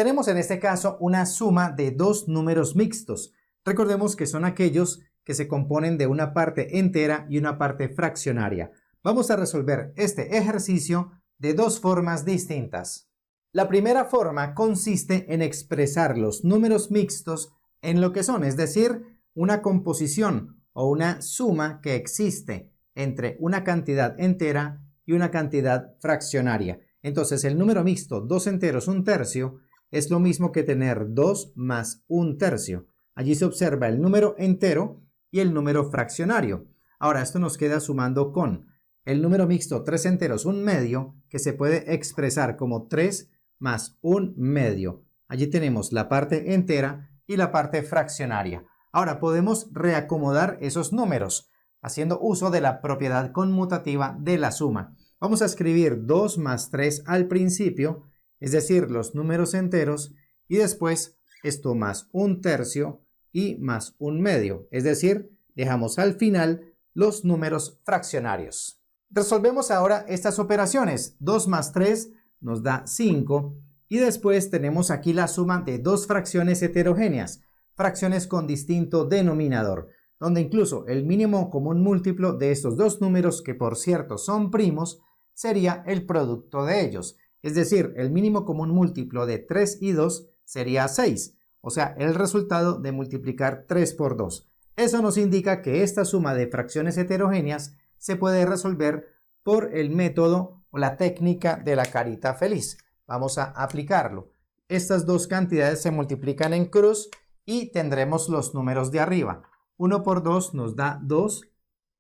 Tenemos en este caso una suma de dos números mixtos. Recordemos que son aquellos que se componen de una parte entera y una parte fraccionaria. Vamos a resolver este ejercicio de dos formas distintas. La primera forma consiste en expresar los números mixtos en lo que son, es decir, una composición o una suma que existe entre una cantidad entera y una cantidad fraccionaria. Entonces, el número mixto 2 enteros 1/3 es lo mismo que tener 2 más 1/3. Allí se observa el número entero y el número fraccionario. Ahora, esto nos queda sumando con el número mixto 3 enteros 1/2, que se puede expresar como 3 más 1/2. Allí tenemos la parte entera y la parte fraccionaria. Ahora podemos reacomodar esos números haciendo uso de la propiedad conmutativa de la suma. Vamos a escribir 2 más 3 al principio, es decir, los números enteros, y después esto más 1/3 y más 1/2, es decir, dejamos al final los números fraccionarios. Resolvemos ahora estas operaciones. 2 más 3 nos da 5 y después tenemos aquí la suma de dos fracciones heterogéneas, fracciones con distinto denominador, donde incluso el mínimo común múltiplo de estos dos números, que por cierto son primos, sería el producto de ellos. Es decir, el mínimo común múltiplo de 3 y 2 sería 6, o sea, el resultado de multiplicar 3 por 2. Eso nos indica que esta suma de fracciones heterogéneas se puede resolver por el método o la técnica de la carita feliz. Vamos a aplicarlo. Estas dos cantidades se multiplican en cruz y tendremos los números de arriba. 1 por 2 nos da 2,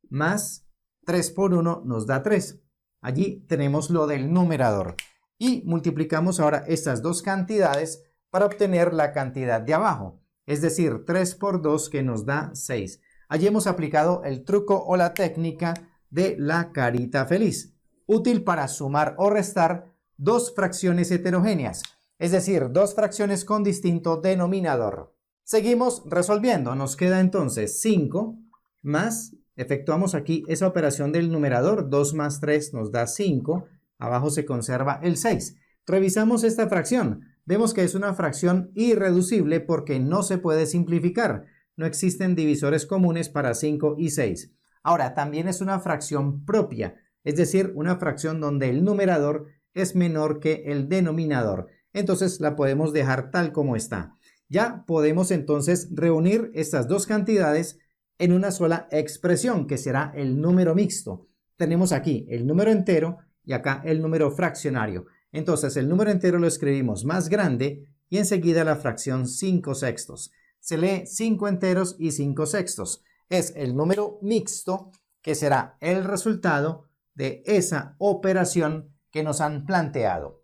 más 3 por 1 nos da 3. Allí tenemos lo del numerador. Y multiplicamos ahora estas dos cantidades para obtener la cantidad de abajo. Es decir, 3 por 2 que nos da 6. Allí hemos aplicado el truco o la técnica de la carita feliz, útil para sumar o restar dos fracciones heterogéneas, es decir, dos fracciones con distinto denominador. Seguimos resolviendo, nos queda entonces 5 más, efectuamos aquí esa operación del numerador, 2 más 3 nos da 5, abajo se conserva el 6. Revisamos esta fracción, vemos que es una fracción irreducible porque no se puede simplificar, no existen divisores comunes para 5 y 6. Ahora, también es una fracción propia, es decir, una fracción donde el numerador es menor que el denominador. Entonces la podemos dejar tal como está. Ya podemos entonces reunir estas dos cantidades en una sola expresión, que será el número mixto. Tenemos aquí el número entero y acá el número fraccionario. Entonces el número entero lo escribimos más grande y enseguida la fracción 5/6. Se lee 5 enteros y 5/6. Es el número mixto que será el resultado de esa operación que nos han planteado.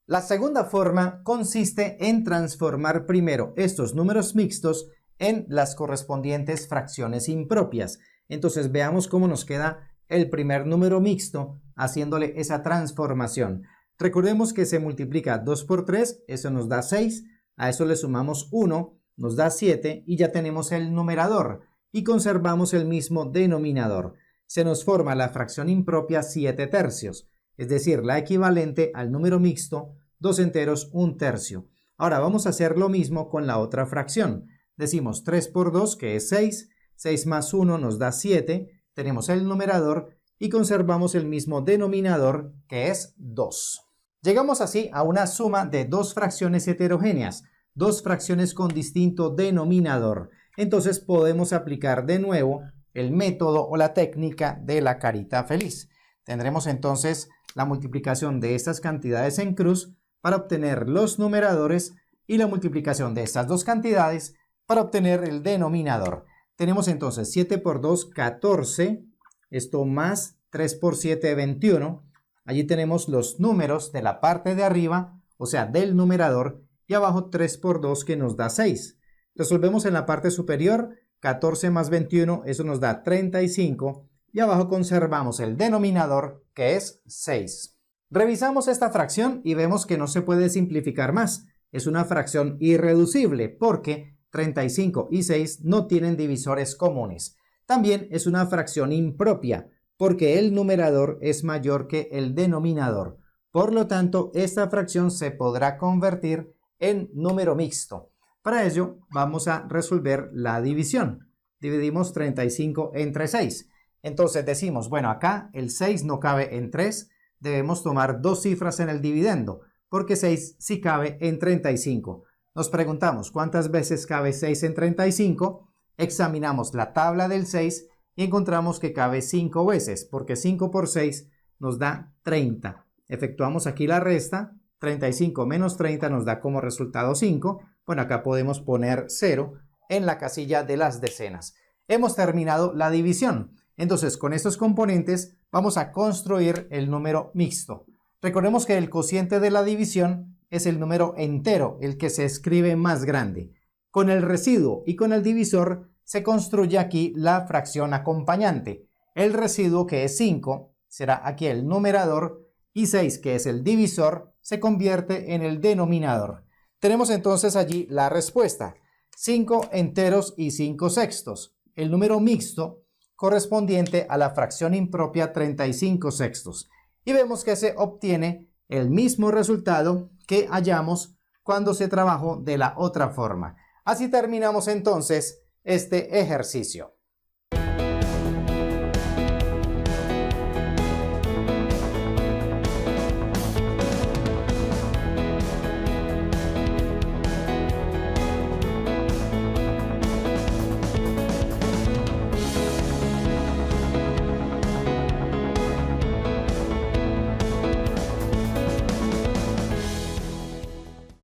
La segunda forma consiste en transformar primero estos números mixtos en las correspondientes fracciones impropias. Entonces veamos cómo nos queda el primer número mixto haciéndole esa transformación. Recordemos que se multiplica 2 por 3, eso nos da 6, a eso le sumamos 1, nos da 7 y ya tenemos el numerador y conservamos el mismo denominador. Se nos forma la fracción impropia 7/3, es decir, la equivalente al número mixto 2 enteros 1/3. Ahora vamos a hacer lo mismo con la otra fracción. Decimos 3 por 2 que es 6, 6 más 1 nos da 7, tenemos el numerador y conservamos el mismo denominador que es 2. Llegamos así a una suma de dos fracciones heterogéneas, dos fracciones con distinto denominador. Entonces podemos aplicar de nuevo el método o la técnica de la carita feliz. Tendremos entonces la multiplicación de estas cantidades en cruz para obtener los numeradores y la multiplicación de estas dos cantidades para obtener el denominador. Tenemos entonces 7 por 2, 14, esto más 3 por 7, 21. Allí tenemos los números de la parte de arriba, o sea, del numerador, y abajo 3 por 2 que nos da 6. Resolvemos en la parte superior, 14 más 21, eso nos da 35, y abajo conservamos el denominador, que es 6. Revisamos esta fracción y vemos que no se puede simplificar más. Es una fracción irreducible porque 35 y 6 no tienen divisores comunes. También es una fracción impropia porque el numerador es mayor que el denominador. Por lo tanto, esta fracción se podrá convertir en número mixto. Para ello vamos a resolver la división. Dividimos 35 entre 6. Entonces decimos, bueno, acá el 6 no cabe en 3, debemos tomar dos cifras en el dividendo, porque 6 sí cabe en 35. Nos preguntamos, ¿cuántas veces cabe 6 en 35? Examinamos la tabla del 6 y encontramos que cabe 5 veces, porque 5 por 6 nos da 30. Efectuamos aquí la resta, 35 menos 30 nos da como resultado 5. Bueno, acá podemos poner 0 en la casilla de las decenas. Hemos terminado la división. Entonces, con estos componentes vamos a construir el número mixto. Recordemos que el cociente de la división es el número entero, el que se escribe más grande. Con el residuo y con el divisor se construye aquí la fracción acompañante. El residuo, que es 5, será aquí el numerador, y 6, que es el divisor, se convierte en el denominador. Tenemos entonces allí la respuesta: 5 enteros y 5 sextos. El número mixto correspondiente a la fracción impropia 35 sextos. Y vemos que se obtiene el mismo resultado que hallamos cuando se trabajó de la otra forma. Así terminamos entonces este ejercicio.